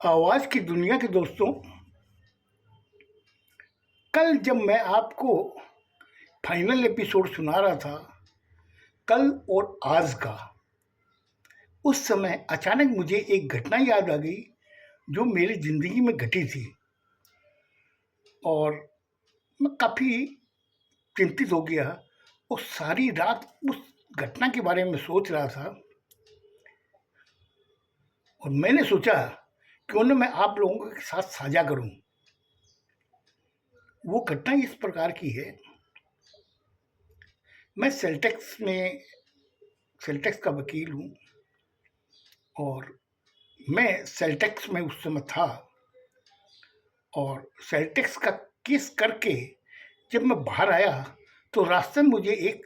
आवाज़ की दुनिया के दोस्तों, कल जब मैं आपको फाइनल एपिसोड सुना रहा था, कल और आज का, उस समय अचानक मुझे एक घटना याद आ गई जो मेरी ज़िंदगी में घटी थी और मैं काफ़ी चिंतित हो गया और सारी रात उस घटना के बारे में सोच रहा था और मैंने सोचा क्यों ना मैं आप लोगों के साथ साझा करूं। वो घटना इस प्रकार की है। मैं सेल्टेक्स का वकील हूँ और मैं सेल्टेक्स में उस समय था और सेल्टेक्स का केस करके जब मैं बाहर आया तो रास्ते में मुझे एक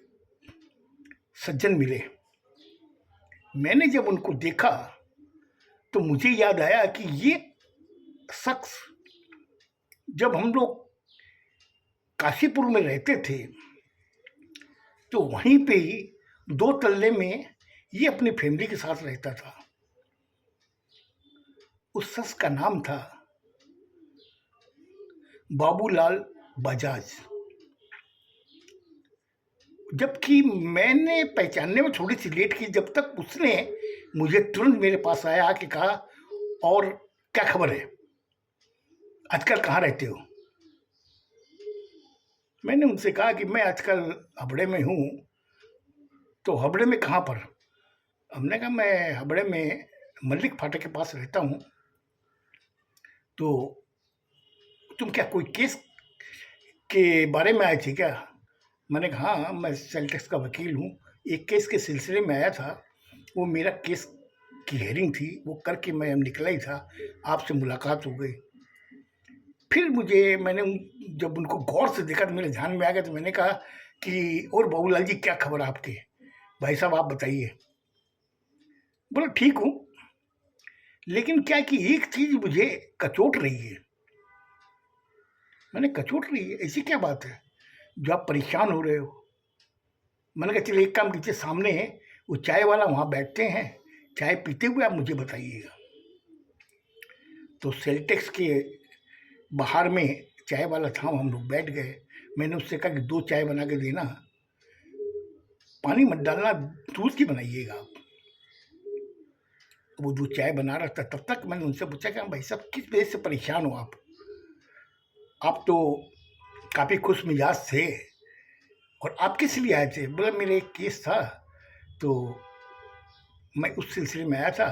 सज्जन मिले। मैंने जब उनको देखा तो मुझे याद आया कि ये शख्स जब हम लोग काशीपुर में रहते थे तो वहीं पे ही 2 तल्ले में ये अपनी फैमिली के साथ रहता था। उस शख्स का नाम था बाबूलाल बजाज। जबकि मैंने पहचानने में थोड़ी सी लेट की, जब तक उसने मुझे तुरंत मेरे पास आया आके कहा, और क्या खबर है, आजकल कहाँ रहते हो। मैंने उनसे कहा कि मैं आजकल हबड़े में हूँ। तो हबड़े में कहाँ पर? हमने कहा मैं हबड़े में मल्लिक फाटक के पास रहता हूँ। तो तुम क्या कोई केस के बारे में आए थे क्या? मैंने कहा हाँ, मैं सेल्टेक्स का वकील हूँ, एक केस के सिलसिले में आया था। वो मेरा केस की हेयरिंग थी, वो करके मैं निकला ही था, आपसे मुलाकात हो गई। फिर मैंने जब उनको गौर से देखा तो मेरे ध्यान में आ गया, तो मैंने कहा कि और बाबूलाल जी क्या खबर आपके, भाई साहब आप बताइए। बोला ठीक हूँ, लेकिन क्या कि एक चीज़ मुझे कचोट रही है। मैंने कचोट रही है, ऐसी क्या बात है जो आप परेशान हो रहे हो? मैंने कहा चलिए एक काम कीजिए, सामने है वो चाय वाला, वहाँ बैठते हैं, चाय पीते हुए आप मुझे बताइएगा। तो सेल्टेक्स के बाहर में चाय वाला था, हम लोग बैठ गए। मैंने उससे कहा कि 2 चाय बना के देना, पानी मत डालना, दूध की बनाइएगा आप। वो 2 चाय बना रहा था, तब तक मैंने उनसे पूछा कि भाई साहब किस वजह से परेशान हो आप तो काफ़ी खुश मिजाज थे, और आप किस लिए आए थे? बोला मेरा एक केस था, तो मैं उस सिलसिले में आया था।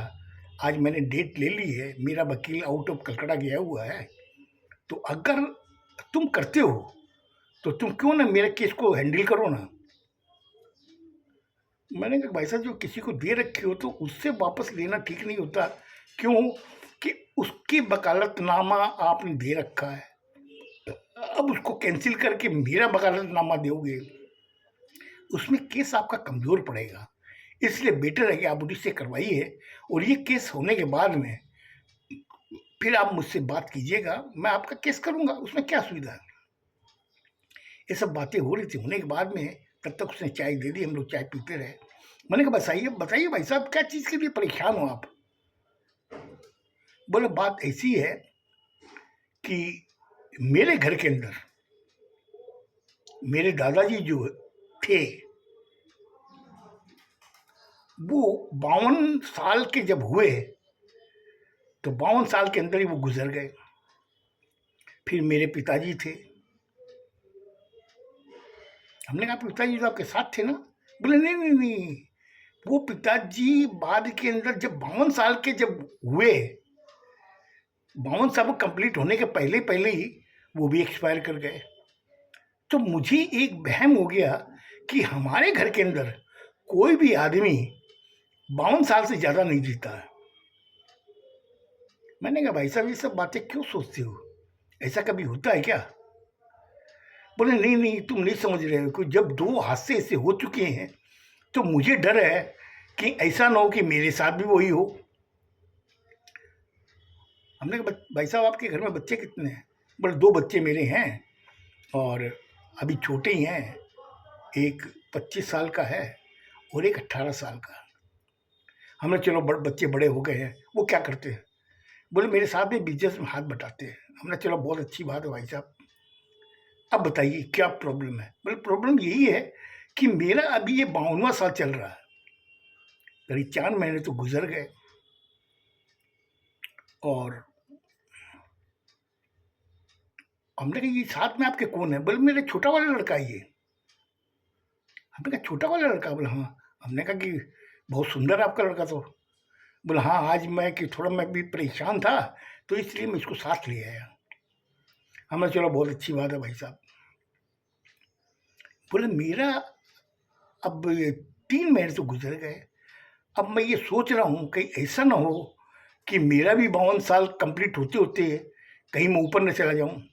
आज मैंने डेट ले ली है, मेरा वकील आउट ऑफ कलकत्ता गया हुआ है, तो अगर तुम करते हो तो तुम क्यों ना मेरे केस को हैंडल करो ना। मैंने कहा भाई साहब जो किसी को दे रखे हो तो उससे वापस लेना ठीक नहीं होता। क्यों कि उसकी वकालतनामा आपने दे रखा है, अब उसको कैंसिल करके मेरा वकालतनामा दोगे, उसमें केस आपका कमज़ोर पड़ेगा। इसलिए बेटर है कि आप मुझसे करवाइए, और ये केस होने के बाद में फिर आप मुझसे बात कीजिएगा, मैं आपका केस करूँगा, उसमें क्या असुविधा है। ये सब बातें हो रही थी, होने के बाद में तब तक उसने चाय दे दी, हम लोग चाय पीते रहे। मैंने कहा बताइए बताइए भाई साहब क्या चीज़ के लिए परेशान हो आप? बोले बात ऐसी है कि मेरे घर के अंदर मेरे दादाजी जो थे, वो 52 साल के जब हुए तो 52 साल के अंदर ही वो गुजर गए। फिर मेरे पिताजी थे। हमने कहा पिताजी तो आपके साथ थे ना? बोले नहीं नहीं नहीं, वो पिताजी बाद के अंदर जब 52 साल के जब हुए, 52 साल कंप्लीट होने के पहले पहले ही वो भी एक्सपायर कर गए। तो मुझे एक वहम हो गया कि हमारे घर के अंदर कोई भी आदमी 52 साल से ज़्यादा नहीं जीता है। मैंने कहा भाई साहब ये सब बातें क्यों सोचते हो, ऐसा कभी होता है क्या? बोले नहीं नहीं तुम नहीं समझ रहे हो कि जब 2 हादसे ऐसे हो चुके हैं तो मुझे डर है कि ऐसा ना हो कि मेरे साथ भी वही हो। हमने कहा भाई साहब आपके घर में बच्चे कितने हैं? बोले 2 बच्चे मेरे हैं और अभी छोटे ही हैं, एक 25 साल का है और एक 18 साल का। हमने चलो बच्चे बड़े हो गए हैं, वो क्या करते हैं? बोले मेरे साथ में बिजनेस में हाथ बटाते हैं। हमने चलो बहुत अच्छी बात है भाई साहब, अब बताइए क्या प्रॉब्लम है। बोले प्रॉब्लम यही है कि मेरा अभी ये 52वां साल चल रहा है, करीब 4 महीने तो गुजर गए और हमने कहा ये साथ में आपके कौन है। बोले मेरे छोटा वाला लड़का है ये। हमने कहा छोटा वाला लड़का। बोले हाँ। हमने कहा कि बहुत सुंदर है आपका लड़का तो। बोले हाँ आज मैं कि थोड़ा मैं भी परेशान था तो इसलिए मैं इसको साथ ले आया। हमने चलो बहुत अच्छी बात है भाई साहब। बोले मेरा अब ये 3 महीने तो गुजर गए, अब मैं ये सोच रहा हूँ कहीं ऐसा ना हो कि मेरा भी 52 साल कंप्लीट होते होते कहीं मैं ऊपर न चला जाऊँ।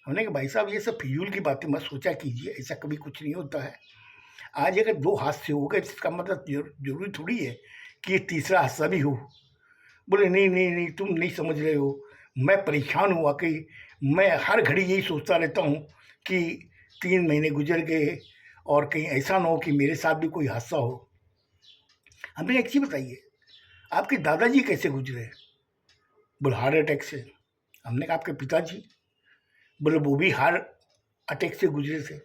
हमने कहा भाई साहब ये सब फिजूल की बातें मत सोचा कीजिए, ऐसा कभी कुछ नहीं होता है। आज अगर 2 हादसे हो गए इसका मतलब जरूरी थोड़ी है कि ये तीसरा हादसा भी हो। बोले नहीं नहीं नहीं तुम नहीं समझ रहे हो, मैं परेशान हूँ वाकई। मैं हर घड़ी यही सोचता रहता हूँ कि 3 महीने गुजर गए और कहीं ऐसा ना हो कि मेरे साथ भी कोई हादसा हो। हमने एक चीज़ बताइए, आपके दादाजी कैसे गुजरे। बोले हार्ट अटैक से। हमने कहा आपके पिताजी। बोले वो भी हार्ट अटैक से गुजरे थे।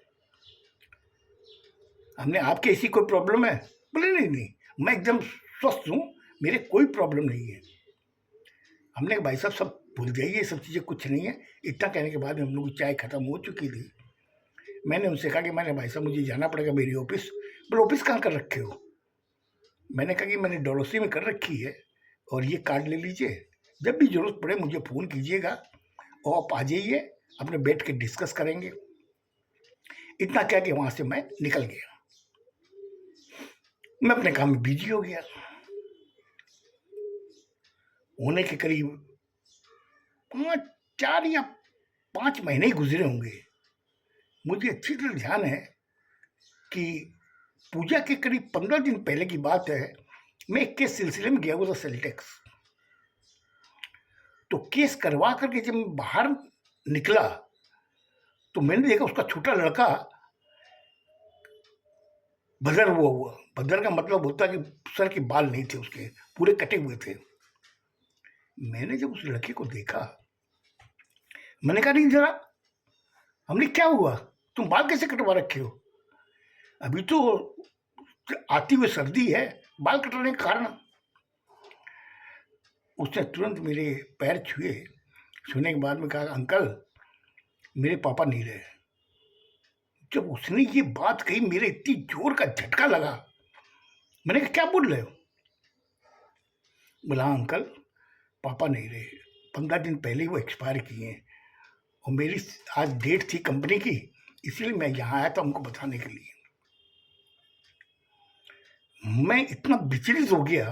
हमने आपके ऐसी कोई प्रॉब्लम है। बोले नहीं नहीं मैं एकदम स्वस्थ हूँ, मेरे कोई प्रॉब्लम नहीं है। हमने कहा भाई साहब सब भूल जाइए, ये सब चीज़ें कुछ नहीं है। इतना कहने के बाद हम लोग की चाय खत्म हो चुकी थी। मैंने उनसे कहा कि मैंने भाई साहब मुझे जाना पड़ेगा मेरी ऑफिस। बोले ऑफिस कहाँ कर रखे हो। मैंने कहा कि मैंने डोलोसी में कर रखी है और ये कार्ड ले लीजिए, जब भी ज़रूरत पड़े मुझे फ़ोन कीजिएगा और आप आ जाइए, अपने बैठ के डिस्कस करेंगे। इतना कह के वहाँ से मैं निकल गया। मैं अपने काम में बिजी हो गया। होने के करीब 4 या 5 महीने ही गुजरे होंगे। मुझे अच्छी तरह ध्यान है कि पूजा के करीब 15 दिन पहले की बात है, मैं एक केस सिलसिले में गया हुआ था सेल टैक्स। तो केस करवा करके जब मैं बाहर निकला तो मैंने देखा उसका छोटा लड़का बदर हुआ। बदर का मतलब होता है कि सर के बाल नहीं थे उसके, पूरे कटे हुए थे। मैंने जब उस लड़के को देखा मैंने कहा नहीं जरा। हमने क्या हुआ, तुम बाल कैसे कटवा रखे हो। अभी तो आती हुई सर्दी है, बाल कटवाने का कारण। उसने तुरंत मेरे पैर छुए, छूने के बाद में कहा अंकल मेरे पापा नहीं रहे। जब उसने ये बात कही मेरे इतनी जोर का झटका लगा। मैंने कहा क्या बोल रहे हो। बोला हाँ अंकल पापा नहीं रहे, 15 दिन पहले ही वो एक्सपायर किए हैं और मेरी आज डेट थी कंपनी की, इसलिए मैं यहाँ आया था उनको बताने के लिए। मैं इतना विचलित हो गया।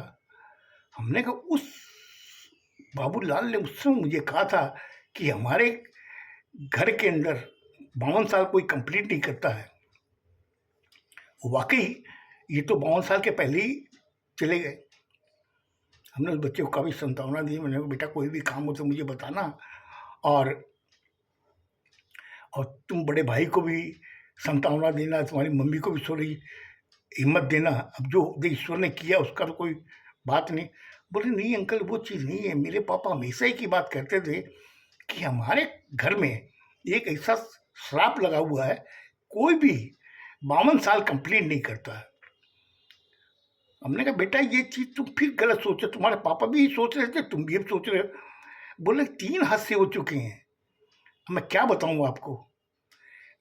हमने कहा उस बाबूलाल ने उस समय मुझे कहा था कि हमारे घर के अंदर 52 साल कोई कंप्लीट नहीं करता है। वाकई ये तो 52 साल के पहले ही चले गए। हमने उस बच्चे को काफ़ी सांत्वना दी। मैंने कहा बेटा कोई भी काम हो तो मुझे बताना, और तुम बड़े भाई को भी सांत्वना देना, तुम्हारी मम्मी को भी थोड़ी हिम्मत देना। अब जो ईश्वर ने किया उसका तो कोई बात नहीं। बोले नहीं अंकल वो चीज़ नहीं है, मेरे पापा हमेशा ही की बात करते थे कि हमारे घर में एक ऐसा श्राप लगा हुआ है, कोई भी 52 साल कंप्लीट नहीं करता है। हमने कहा बेटा ये चीज़ तुम फिर गलत सोचे, तुम्हारे पापा भी सोच रहे थे, तुम भी अब सोच रहे हो। बोले 3 हादसे हो चुके हैं, मैं क्या बताऊँ आपको।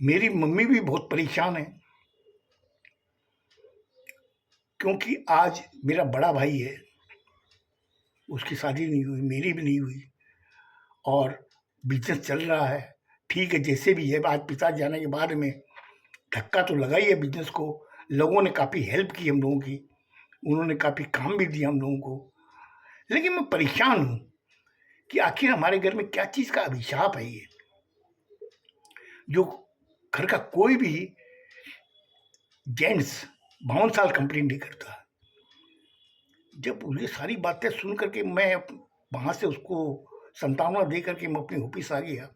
मेरी मम्मी भी बहुत परेशान है क्योंकि आज मेरा बड़ा भाई है, उसकी शादी नहीं हुई, मेरी भी नहीं हुई, और बिजनेस चल रहा है ठीक है जैसे भी है। आज पिता जाने के बाद में धक्का तो लगा ही है बिजनेस को। लोगों ने काफ़ी हेल्प की हम लोगों की, उन्होंने काफ़ी काम भी दिया हम लोगों को, लेकिन मैं परेशान हूँ कि आखिर हमारे घर में क्या चीज़ का अभिशाप है ये, जो घर का कोई भी जेंट्स 52 साल कंप्लीट नहीं करता। जब ये सारी बातें सुन करके मैं वहाँ से उसको सांत्वना दे करके मैं अपनी ऑफिस आ गया।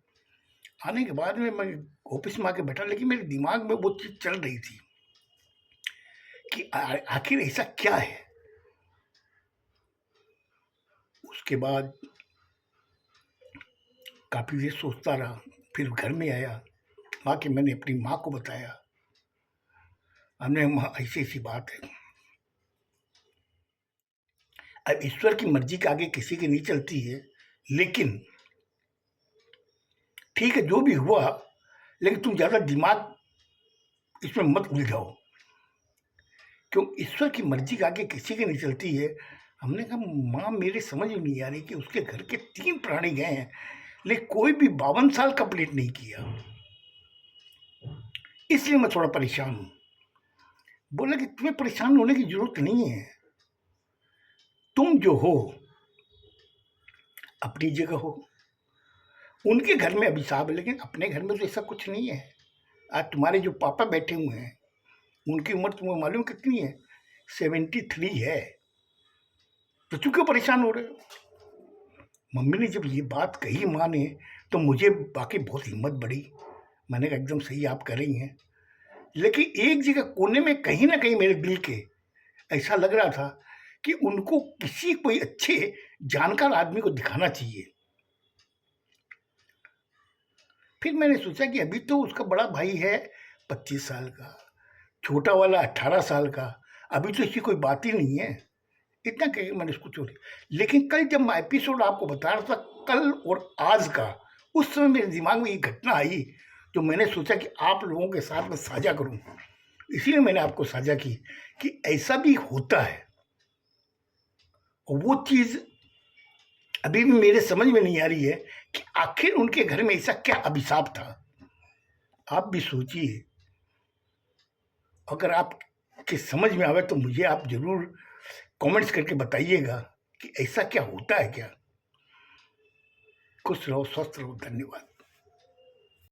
आने के बाद में मैं ऑफिस में आके बैठा, लेकिन मेरे दिमाग में वो चीज़ चल रही थी कि आखिर ऐसा क्या है। उसके बाद काफ़ी देर सोचता रहा, फिर घर में आया, आके मैंने अपनी माँ को बताया। हमने माँ ऐसी-ऐसी बात है। अब ईश्वर की मर्ज़ी के आगे किसी की नहीं चलती है, लेकिन ठीक है जो भी हुआ, लेकिन तुम ज़्यादा दिमाग इसमें मत उलझाओ, क्यों ईश्वर की मर्ज़ी के आगे किसी की नहीं चलती है। हमने कहा माँ मेरे समझ में नहीं आ रही कि उसके घर के 3 प्राणी गए हैं, लेकिन कोई भी 52 साल कंप्लीट नहीं किया, इसलिए मैं थोड़ा परेशान हूँ। बोला कि तुम्हें परेशान होने की ज़रूरत नहीं है, तुम जो हो अपनी जगह हो, उनके घर में अभिशाप है, लेकिन अपने घर में तो ऐसा कुछ नहीं है। आज तुम्हारे जो पापा बैठे हुए हैं, उनकी उम्र तुम्हें मालूम कितनी है? 73 है, तो तुम क्यों परेशान हो रहे हो? मम्मी ने जब ये बात कही माँ ने, तो मुझे बाकी बहुत हिम्मत बढ़ी। मैंने कहा एकदम सही आप कर रही हैं, लेकिन एक जगह कोने में कहीं ना कहीं मेरे दिल के ऐसा लग रहा था कि उनको किसी कोई अच्छे जानकार आदमी को दिखाना चाहिए। फिर मैंने सोचा कि अभी तो उसका बड़ा भाई है 25 साल का, छोटा वाला 18 साल का, अभी तो इसकी कोई बात ही नहीं है। इतना कह के मैंने उसको छोड़ दिया। लेकिन कल जब मैं एपिसोड आपको बता रहा था, कल और आज का, उस समय मेरे दिमाग में ये घटना आई, तो मैंने सोचा कि आप लोगों के साथ मैं साझा करूं। इसीलिए मैंने आपको साझा की कि ऐसा भी होता है, और वो चीज़ अभी भी मेरे समझ में नहीं आ रही है कि आखिर उनके घर में ऐसा क्या अभिशाप था। आप भी सोचिए, अगर आपके समझ में आवे तो मुझे आप जरूर कमेंट्स करके बताइएगा कि ऐसा क्या होता है क्या। खुश रहो, स्वस्थ रहो, धन्यवाद।